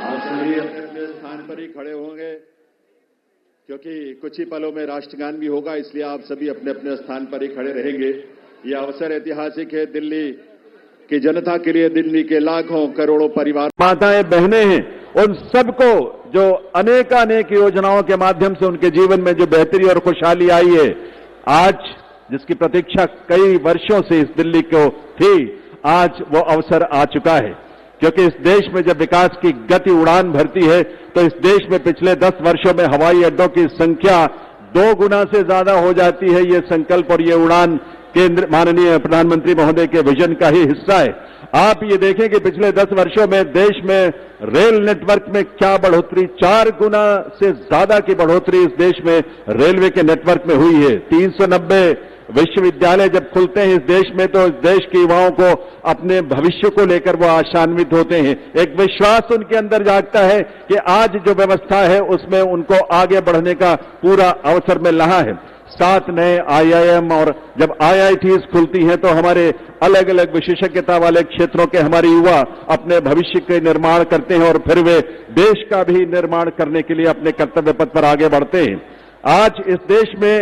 आप सभी अपने स्थान पर ही खड़े होंगे क्योंकि कुछ ही पलों में राष्ट्रगान भी होगा, इसलिए आप सभी अपने अपने स्थान पर ही खड़े रहेंगे। यह अवसर ऐतिहासिक है दिल्ली की जनता के लिए, दिल्ली के लाखों करोड़ों परिवार, माताएं बहनें हैं, उन सबको जो अनेकानेक योजनाओं के माध्यम से उनके जीवन में जो बेहतरी और खुशहाली आई है, आज जिसकी प्रतीक्षा कई वर्षों से इस दिल्ली को थी, आज वो अवसर आ चुका है। क्योंकि इस देश में जब विकास की गति उड़ान भरती है तो इस देश में पिछले 10 वर्षों में हवाई अड्डों की संख्या 2 गुना से ज्यादा हो जाती है। ये संकल्प और ये उड़ान केंद्र माननीय प्रधानमंत्री महोदय के विजन का ही हिस्सा है। आप ये देखें कि पिछले 10 वर्षों में देश में रेल नेटवर्क में क्या बढ़ोतरी, 4 गुना से ज्यादा की बढ़ोतरी इस देश में रेलवे के नेटवर्क में हुई है। 390 विश्वविद्यालय जब खुलते हैं इस देश में तो इस देश के युवाओं को अपने भविष्य को लेकर वो आशान्वित होते हैं। एक विश्वास उनके अंदर जागता है कि आज जो व्यवस्था है उसमें उनको आगे बढ़ने का पूरा अवसर मिल रहा है। 7 नए IIM और जब IITs खुलती हैं तो हमारे अलग अलग विशेषज्ञता वाले क्षेत्रों के हमारे युवा अपने भविष्य के निर्माण करते हैं और फिर वे देश का भी निर्माण करने के लिए अपने कर्तव्य पथ पर आगे बढ़ते हैं। आज इस देश में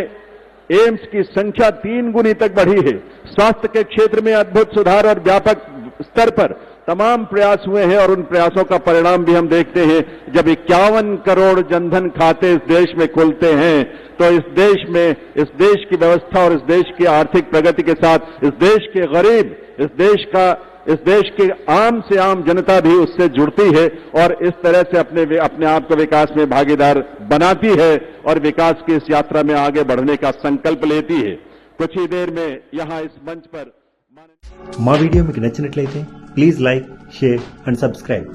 एम्स की संख्या 3 गुनी तक बढ़ी है। स्वास्थ्य के क्षेत्र में अद्भुत सुधार और व्यापक स्तर पर तमाम प्रयास हुए हैं और उन प्रयासों का परिणाम भी हम देखते हैं। जब 51 करोड़ जनधन खाते इस देश में खुलते हैं तो इस देश में, इस देश की व्यवस्था और इस देश की आर्थिक प्रगति के साथ इस देश के गरीब, इस देश की आम से आम जनता भी उससे जुड़ती है और इस तरह से अपने आप को विकास में भागीदार बनाती है और विकास की इस यात्रा में आगे बढ़ने का संकल्प लेती है। कुछ ही देर में यहां इस मंच पर మా వీడియో మీకు నచ్చినట్లయితే please like, share and subscribe.